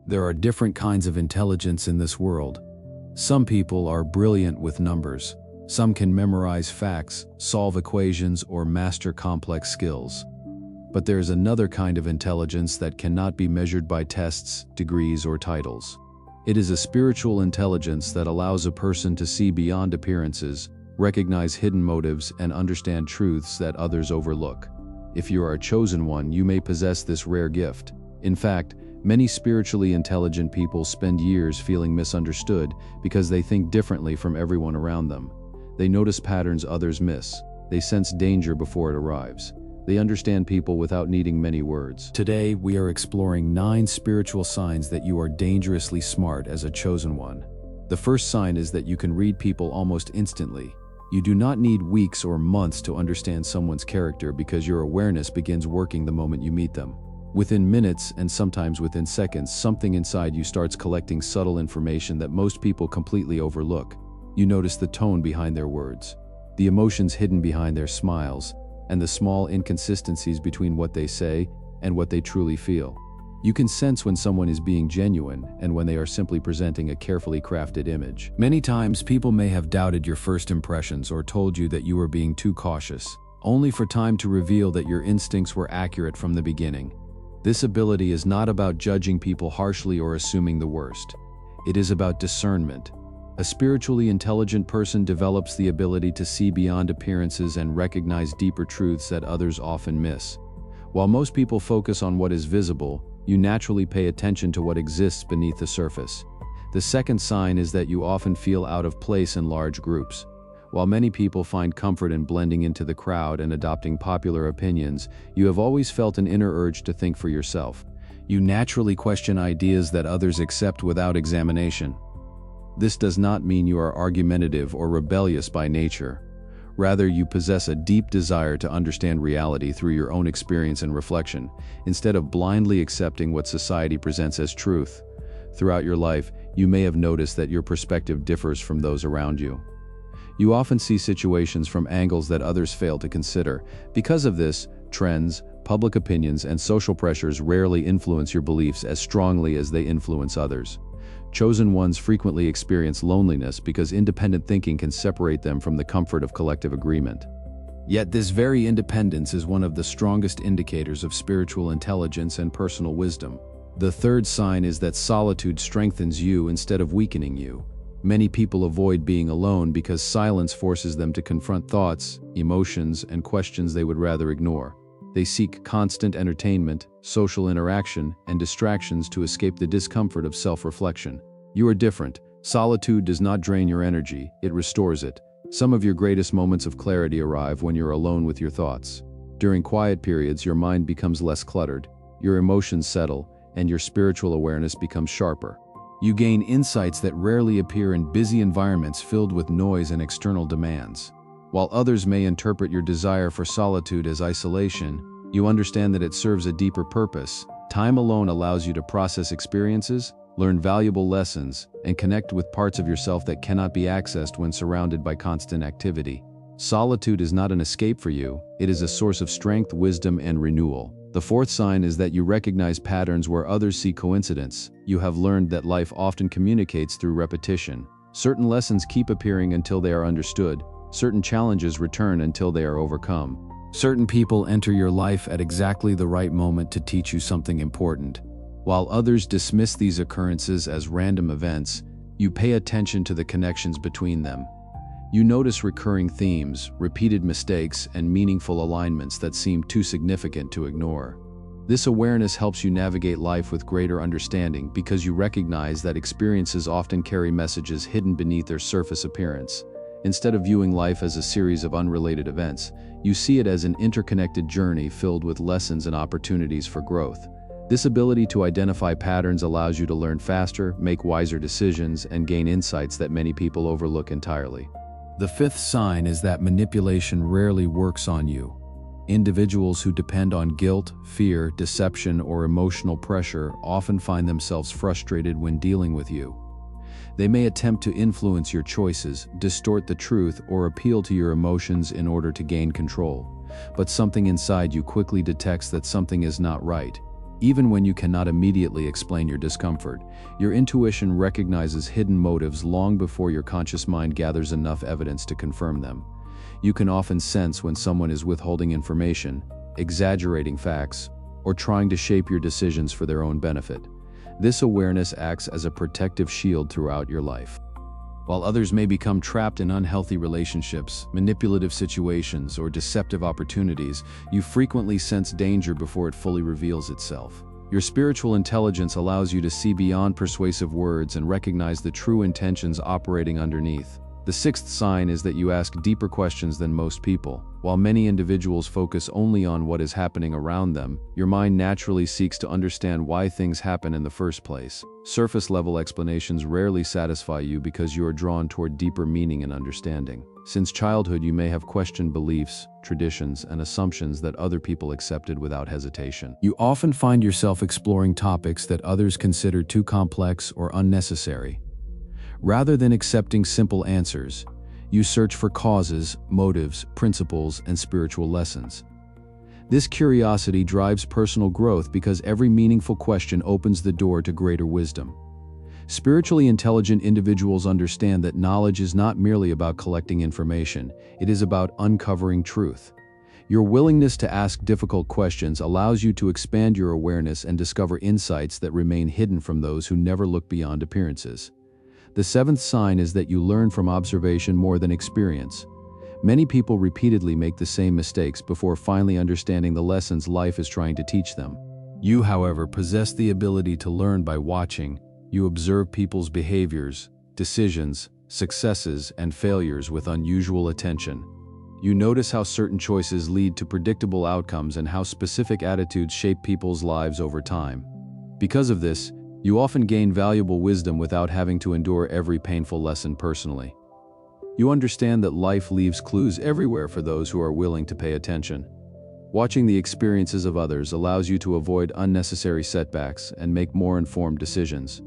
There are different kinds of intelligence in this world. Some people are brilliant with numbers. Some can memorize facts, solve equations, or master complex skills. But there is another kind of intelligence that cannot be measured by tests, degrees, or titles. It is a spiritual intelligence that allows a person to see beyond appearances, recognize hidden motives, and understand truths that others overlook. If you are a chosen one, you may possess this rare gift. In fact, many spiritually intelligent people spend years feeling misunderstood because they think differently from everyone around them. They notice patterns others miss. They sense danger before it arrives. They understand people without needing many words. Today, we are exploring 9 spiritual signs that you are dangerously smart as a chosen one. The first sign is that you can read people almost instantly. You do not need weeks or months to understand someone's character because your awareness begins working the moment you meet them. Within minutes, and sometimes within seconds, something inside you starts collecting subtle information that most people completely overlook. You notice the tone behind their words, the emotions hidden behind their smiles, and the small inconsistencies between what they say and what they truly feel. You can sense when someone is being genuine and when they are simply presenting a carefully crafted image. Many times, people may have doubted your first impressions or told you that you were being too cautious, only for time to reveal that your instincts were accurate from the beginning. This ability is not about judging people harshly or assuming the worst. It is about discernment. A spiritually intelligent person develops the ability to see beyond appearances and recognize deeper truths that others often miss. While most people focus on what is visible, you naturally pay attention to what exists beneath the surface. The second sign is that you often feel out of place in large groups. While many people find comfort in blending into the crowd and adopting popular opinions, you have always felt an inner urge to think for yourself. You naturally question ideas that others accept without examination. This does not mean you are argumentative or rebellious by nature. Rather, you possess a deep desire to understand reality through your own experience and reflection, instead of blindly accepting what society presents as truth. Throughout your life, you may have noticed that your perspective differs from those around you. You often see situations from angles that others fail to consider. Because of this, trends, public opinions, and social pressures rarely influence your beliefs as strongly as they influence others. Chosen ones frequently experience loneliness because independent thinking can separate them from the comfort of collective agreement. Yet this very independence is one of the strongest indicators of spiritual intelligence and personal wisdom. The third sign is that solitude strengthens you instead of weakening you. Many people avoid being alone because silence forces them to confront thoughts, emotions, and questions they would rather ignore. They seek constant entertainment, social interaction, and distractions to escape the discomfort of self-reflection. You are different. Solitude does not drain your energy, it restores it. Some of your greatest moments of clarity arrive when you're alone with your thoughts. During quiet periods, your mind becomes less cluttered, your emotions settle, and your spiritual awareness becomes sharper. You gain insights that rarely appear in busy environments filled with noise and external demands. While others may interpret your desire for solitude as isolation, you understand that it serves a deeper purpose. Time alone allows you to process experiences, learn valuable lessons, and connect with parts of yourself that cannot be accessed when surrounded by constant activity. Solitude is not an escape for you, it is a source of strength, wisdom, and renewal. The fourth sign is that you recognize patterns where others see coincidence. You have learned that life often communicates through repetition. Certain lessons keep appearing until they are understood. Certain challenges return until they are overcome. Certain people enter your life at exactly the right moment to teach you something important. While others dismiss these occurrences as random events, you pay attention to the connections between them. You notice recurring themes, repeated mistakes, and meaningful alignments that seem too significant to ignore. This awareness helps you navigate life with greater understanding because you recognize that experiences often carry messages hidden beneath their surface appearance. Instead of viewing life as a series of unrelated events, you see it as an interconnected journey filled with lessons and opportunities for growth. This ability to identify patterns allows you to learn faster, make wiser decisions, and gain insights that many people overlook entirely. The fifth sign is that manipulation rarely works on you. Individuals who depend on guilt, fear, deception, or emotional pressure often find themselves frustrated when dealing with you. They may attempt to influence your choices, distort the truth, or appeal to your emotions in order to gain control. But something inside you quickly detects that something is not right. Even when you cannot immediately explain your discomfort, your intuition recognizes hidden motives long before your conscious mind gathers enough evidence to confirm them. You can often sense when someone is withholding information, exaggerating facts, or trying to shape your decisions for their own benefit. This awareness acts as a protective shield throughout your life. While others may become trapped in unhealthy relationships, manipulative situations, or deceptive opportunities, you frequently sense danger before it fully reveals itself. Your spiritual intelligence allows you to see beyond persuasive words and recognize the true intentions operating underneath. The sixth sign is that you ask deeper questions than most people. While many individuals focus only on what is happening around them, your mind naturally seeks to understand why things happen in the first place. Surface-level explanations rarely satisfy you because you are drawn toward deeper meaning and understanding. Since childhood, you may have questioned beliefs, traditions, and assumptions that other people accepted without hesitation. You often find yourself exploring topics that others consider too complex or unnecessary. Rather than accepting simple answers, you search for causes, motives, principles, and spiritual lessons. This curiosity drives personal growth because every meaningful question opens the door to greater wisdom. Spiritually intelligent individuals understand that knowledge is not merely about collecting information, it is about uncovering truth. Your willingness to ask difficult questions allows you to expand your awareness and discover insights that remain hidden from those who never look beyond appearances. The seventh sign is that you learn from observation more than experience. Many people repeatedly make the same mistakes before finally understanding the lessons life is trying to teach them. You, however, possess the ability to learn by watching. You observe people's behaviors, decisions, successes, and failures with unusual attention. You notice how certain choices lead to predictable outcomes and how specific attitudes shape people's lives over time. Because of this, you often gain valuable wisdom without having to endure every painful lesson personally. You understand that life leaves clues everywhere for those who are willing to pay attention. Watching the experiences of others allows you to avoid unnecessary setbacks and make more informed decisions.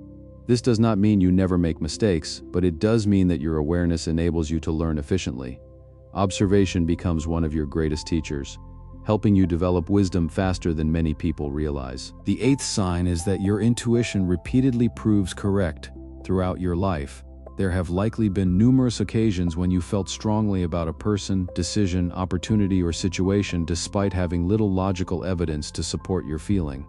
This does not mean you never make mistakes, but it does mean that your awareness enables you to learn efficiently. Observation becomes one of your greatest teachers, helping you develop wisdom faster than many people realize. The eighth sign is that your intuition repeatedly proves correct throughout your life. There have likely been numerous occasions when you felt strongly about a person, decision, opportunity, or situation despite having little logical evidence to support your feeling.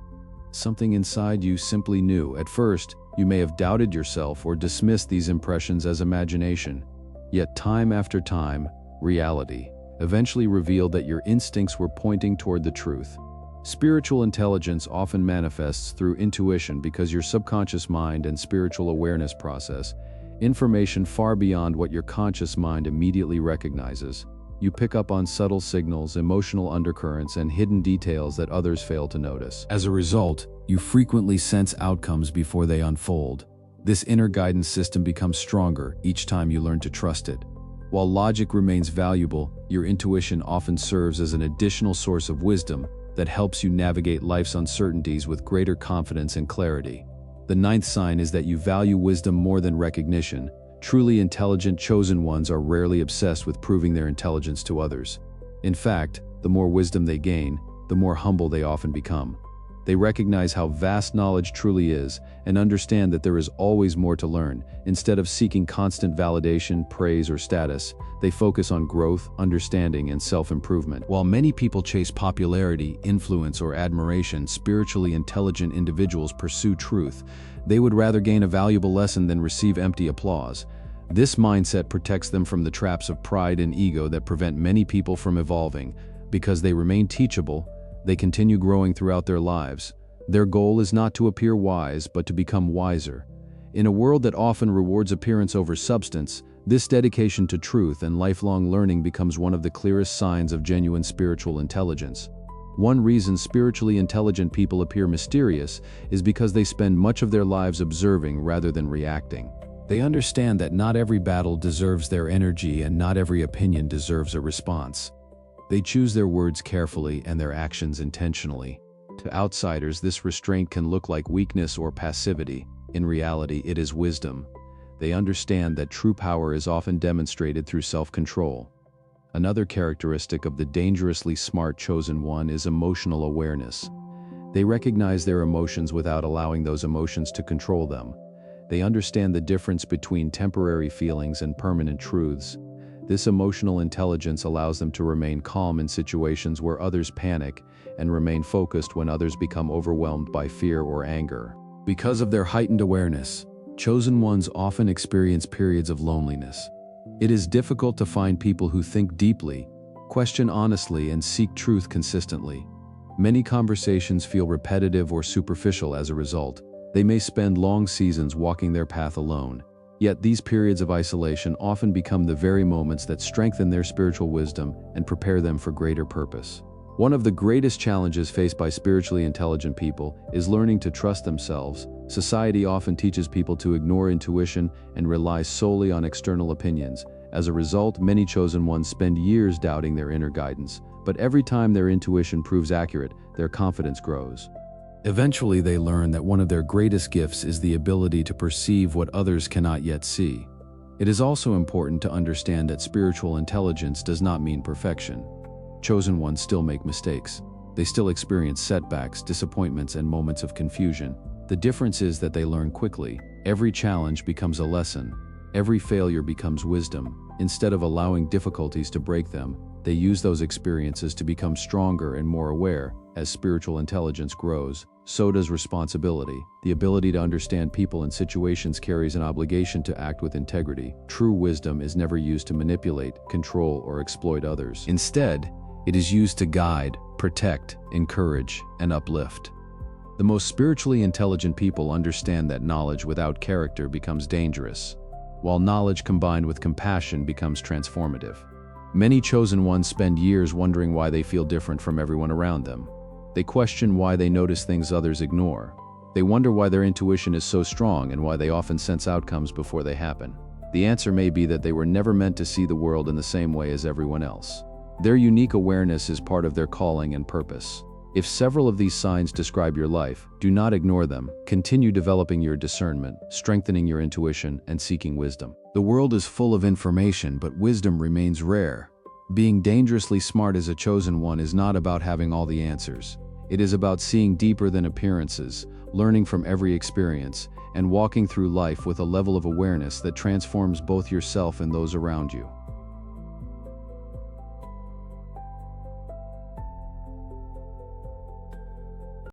Something inside you simply knew. At first, you may have doubted yourself or dismissed these impressions as imagination. Yet time after time, reality eventually revealed that your instincts were pointing toward the truth. Spiritual intelligence often manifests through intuition because your subconscious mind and spiritual awareness process information far beyond what your conscious mind immediately recognizes. You pick up on subtle signals, emotional undercurrents, and hidden details that others fail to notice. As a result, you frequently sense outcomes before they unfold. This inner guidance system becomes stronger each time you learn to trust it. While logic remains valuable, your intuition often serves as an additional source of wisdom that helps you navigate life's uncertainties with greater confidence and clarity. The ninth sign is that you value wisdom more than recognition. Truly intelligent chosen ones are rarely obsessed with proving their intelligence to others. In fact, the more wisdom they gain, the more humble they often become. They recognize how vast knowledge truly is and understand that there is always more to learn. Instead of seeking constant validation, praise, or status, they focus on growth, understanding, and self-improvement. While many people chase popularity, influence, or admiration, spiritually intelligent individuals pursue truth. They would rather gain a valuable lesson than receive empty applause. This mindset protects them from the traps of pride and ego that prevent many people from evolving. Because they remain teachable, they continue growing throughout their lives. Their goal is not to appear wise, but to become wiser. In a world that often rewards appearance over substance, this dedication to truth and lifelong learning becomes one of the clearest signs of genuine spiritual intelligence. One reason spiritually intelligent people appear mysterious is because they spend much of their lives observing rather than reacting. They understand that not every battle deserves their energy and not every opinion deserves a response. They choose their words carefully and their actions intentionally. To outsiders, this restraint can look like weakness or passivity. In reality, it is wisdom. They understand that true power is often demonstrated through self-control. Another characteristic of the dangerously smart chosen one is emotional awareness. They recognize their emotions without allowing those emotions to control them. They understand the difference between temporary feelings and permanent truths. This emotional intelligence allows them to remain calm in situations where others panic and remain focused when others become overwhelmed by fear or anger. Because of their heightened awareness, chosen ones often experience periods of loneliness. It is difficult to find people who think deeply, question honestly, and seek truth consistently. Many conversations feel repetitive or superficial as a result. They may spend long seasons walking their path alone. Yet these periods of isolation often become the very moments that strengthen their spiritual wisdom and prepare them for greater purpose. One of the greatest challenges faced by spiritually intelligent people is learning to trust themselves. Society often teaches people to ignore intuition and rely solely on external opinions. As a result, many chosen ones spend years doubting their inner guidance, but every time their intuition proves accurate, their confidence grows. Eventually, they learn that one of their greatest gifts is the ability to perceive what others cannot yet see. It is also important to understand that spiritual intelligence does not mean perfection. Chosen ones still make mistakes. They still experience setbacks, disappointments, and moments of confusion. The difference is that they learn quickly. Every challenge becomes a lesson. Every failure becomes wisdom. Instead of allowing difficulties to break them, they use those experiences to become stronger and more aware. As spiritual intelligence grows, so does responsibility. The ability to understand people and situations carries an obligation to act with integrity. True wisdom is never used to manipulate, control, or exploit others. Instead, it is used to guide, protect, encourage, and uplift. The most spiritually intelligent people understand that knowledge without character becomes dangerous, while knowledge combined with compassion becomes transformative. Many chosen ones spend years wondering why they feel different from everyone around them. They question why they notice things others ignore. They wonder why their intuition is so strong and why they often sense outcomes before they happen. The answer may be that they were never meant to see the world in the same way as everyone else. Their unique awareness is part of their calling and purpose. If several of these signs describe your life, do not ignore them. Continue developing your discernment, strengthening your intuition, and seeking wisdom. The world is full of information, but wisdom remains rare. Being dangerously smart as a chosen one is not about having all the answers. It is about seeing deeper than appearances, learning from every experience, and walking through life with a level of awareness that transforms both yourself and those around you.